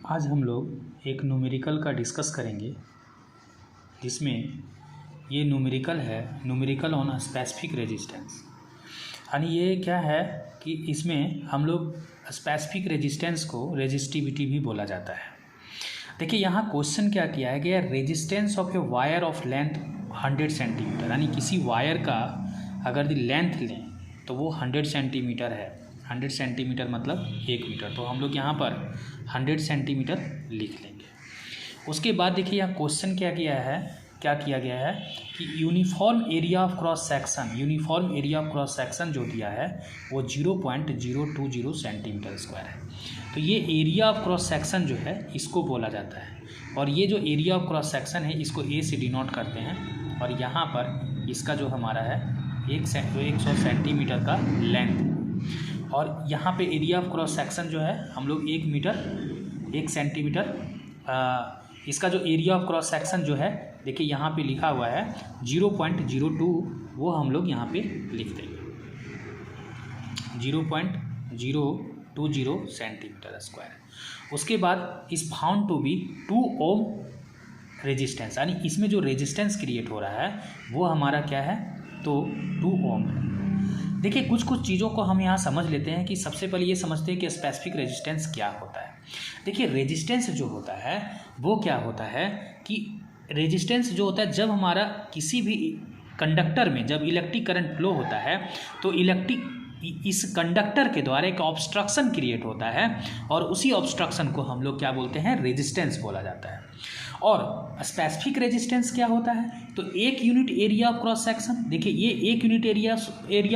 आज हम लोग एक न्यूमेरिकल का डिस्कस करेंगे जिसमें ये न्यूमेरिकल है, न्यूमेरिकल ऑन स्पेसिफिक रेजिस्टेंस। यानी ये क्या है कि इसमें हम लोग स्पेसिफिक रेजिस्टेंस को रेजिस्टिविटी भी बोला जाता है। देखिए यहाँ क्वेश्चन क्या किया है कि resistance of a wire of length 100 centimetre, यानी किसी वायर का अगर लेंथ लें तो वो 100 सेंटीमीटर है। 100 सेंटीमीटर मतलब 1 मीटर, तो हम लोग यहाँ पर 100 सेंटीमीटर लिख लेंगे। उसके बाद देखिए यहाँ क्वेश्चन क्या किया गया है कि uniform area of cross section जो दिया है वो 0.020 सेंटीमीटर स्क्वायर है। तो ये एरिया ऑफ क्रॉस सेक्शन जो है इसको बोला जाता है, और ये जो एरिया ऑफ क्रॉस सेक्शन है इसको ए से डिनोट करते हैं, और यहाँ पर इसका जो हमारा है 100 सेंटीमीटर का लेंथ, और यहाँ पे एरिया ऑफ क्रॉस सेक्शन जो है हम लोग 1 मीटर 1 सेंटीमीटर, इसका जो एरिया ऑफ क्रॉस सेक्शन जो है देखिए यहाँ पे लिखा हुआ है 0.02, वो हम लोग यहाँ पे लिख देंगे 0.020 सेंटीमीटर स्क्वायर। उसके बाद is found to be 2 ohm resistance, यानी इसमें जो रेजिस्टेंस क्रिएट हो रहा है वो हमारा क्या है तो 2 ओम है। देखिए कुछ चीज़ों को हम यहाँ समझ लेते हैं कि सबसे पहले ये समझते हैं कि स्पेसिफिक रेजिस्टेंस क्या होता है। देखिए रेजिस्टेंस जो होता है वो क्या होता है कि रेजिस्टेंस जो होता है जब हमारा किसी भी कंडक्टर में जब इलेक्ट्रिक करंट फ्लो होता है तो इस कंडक्टर के द्वारा एक ऑब्स्ट्रक्शन क्रिएट होता है, और उसी ऑब्स्ट्रक्शन को हम लोग क्या बोलते हैं रेजिस्टेंस बोला जाता है। और स्पेसिफिक रेजिस्टेंस क्या होता है तो 1 unit area of cross section, देखिए ये 1 unit area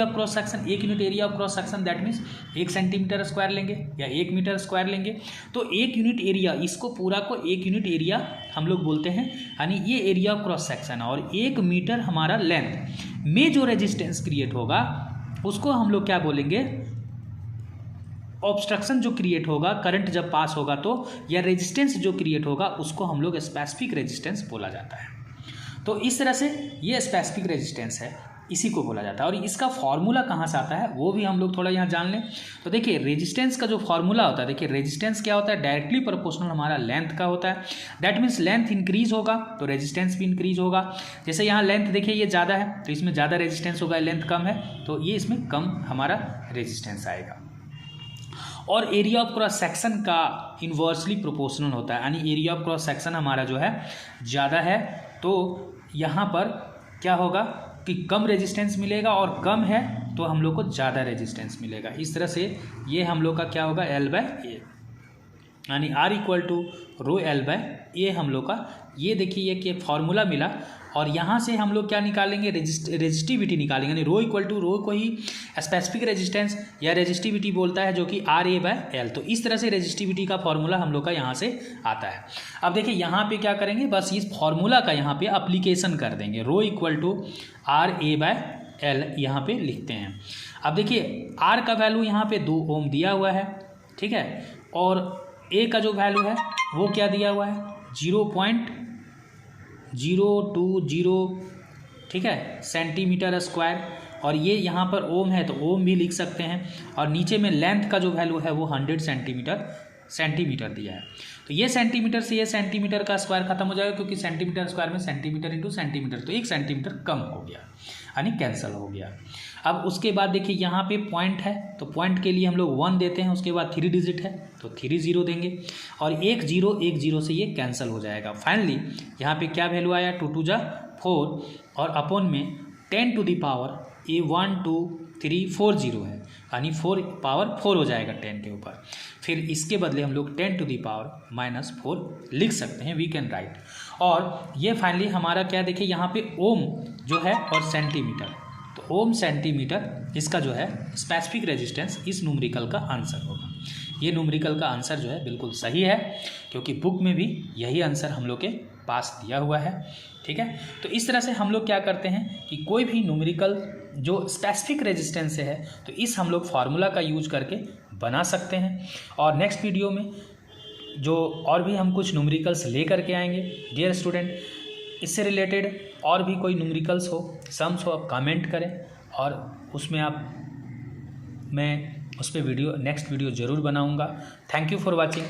of cross section, 1 unit area of cross section that means 1 centimetre square लेंगे या 1 मीटर स्क्वायर लेंगे, तो 1 यूनिट एरिया, इसको पूरा को 1 यूनिट एरिया हम लोग बोलते हैं, यानी ये एरिया ऑफ क्रॉस सेक्शन है। और 1 मीटर हमारा लेंथ में जो रेजिस्टेंस क्रिएट होगा उसको हम लोग क्या बोलेंगे, ऑब्स्ट्रक्शन जो क्रिएट होगा करंट जब पास होगा तो, या रेजिस्टेंस जो क्रिएट होगा उसको हम लोग स्पेसिफिक रेजिस्टेंस बोला जाता है। तो इस तरह से ये स्पेसिफिक रेजिस्टेंस है, इसी को बोला जाता है। और इसका फॉर्मूला कहाँ से आता है वो भी हम लोग थोड़ा यहाँ जान लें। तो देखिए रेजिस्टेंस का जो फॉर्मूला होता है, देखिए रेजिस्टेंस क्या होता है, डायरेक्टली प्रोपोर्शनल हमारा लेंथ का होता है। दैट मीन्स लेंथ इंक्रीज होगा तो रेजिस्टेंस भी इंक्रीज होगा। जैसे यहाँ लेंथ देखिए ये ज़्यादा है तो इसमें ज़्यादा रेजिस्टेंस होगा, लेंथ कम है तो ये इसमें कम हमारा रेजिस्टेंस आएगा। और एरिया ऑफ क्रॉस सेक्शन का इन्वर्सली प्रोपोर्शनल होता है, यानी एरिया ऑफ क्रॉस सेक्शन हमारा जो है ज़्यादा है तो यहाँ पर क्या होगा कि कम रेजिस्टेंस मिलेगा, और कम है तो हम लोग को ज़्यादा रेजिस्टेंस मिलेगा। इस तरह से ये हम लोग का क्या होगा L/A, यानी R equal to row L/A हम लोग का, ये देखिए ये फॉर्मूला मिला। और यहाँ से हम लोग क्या निकालेंगे, रेजिस्टिविटी निकालेंगे, यानी रो इक्वल टू रो को ही स्पेसिफिक रेजिस्टेंस या रेजिस्टिविटी बोलता है जो कि RA/L। तो इस तरह से रेजिस्टिविटी का फॉर्मूला हम लोग का यहाँ से आता है। अब देखिए यहाँ पे क्या करेंगे, बस इस फॉर्मूला का यहाँ पे अप्लीकेशन कर देंगे, रो इक्वल टू RA/L यहाँ पे लिखते हैं। अब देखिए R का वैल्यू यहाँ पे 2 ओम दिया हुआ है, ठीक है, और A का जो वैल्यू है वो क्या दिया हुआ है 0.020, ठीक है, सेंटीमीटर स्क्वायर, और ये यहाँ पर ओम है तो ओम भी लिख सकते हैं। और नीचे में लेंथ का जो वैल्यू है वो 100 सेंटीमीटर दिया है। तो ये सेंटीमीटर से ये सेंटीमीटर का स्क्वायर खत्म हो जाएगा, क्योंकि सेंटीमीटर स्क्वायर में सेंटीमीटर इंटू सेंटीमीटर, तो 1 सेंटीमीटर कम हो गया, यानी कैंसिल हो गया। अब उसके बाद देखिए यहाँ पे पॉइंट है तो पॉइंट के लिए हम लोग 1 देते हैं, उसके बाद 3 डिजिट है तो 3 0 देंगे, और 1 0 से ये कैंसिल हो जाएगा। फाइनली यहाँ पे क्या वैल्यू आया 2 2 जा 4, और अपॉन में 10 टू द पावर 1 2 3 4 0 है, यानी 4 पावर 4 हो जाएगा 10 के ऊपर। फिर इसके बदले हम लोग 10 टू द पावर -4 लिख सकते हैं, वी कैन राइट। और ये फाइनली हमारा क्या देखिए यहाँ पे ओम जो है और सेंटीमीटर, तो ओम सेंटीमीटर इसका जो है स्पेसिफिक रेजिस्टेंस इस न्यूमेरिकल का आंसर होगा। ये न्यूमेरिकल का आंसर जो है बिल्कुल सही है, क्योंकि बुक में भी यही आंसर हम लोग के पास दिया हुआ है, ठीक है। तो इस तरह से हम लोग क्या करते हैं कि कोई भी न्यूमेरिकल जो स्पेसिफिक रेजिस्टेंस से है तो इस हम लोग फार्मूला का यूज करके बना सकते हैं। और नेक्स्ट वीडियो में जो और भी हम कुछ न्यूमेरिकल्स ले करके आएंगे। डियर स्टूडेंट, इससे रिलेटेड और भी कोई न्यूमेरिकल्स हो, सम्स हो, आप कमेंट करें, और उसमें मैं उस पर नेक्स्ट वीडियो ज़रूर बनाऊंगा। Thank you for watching.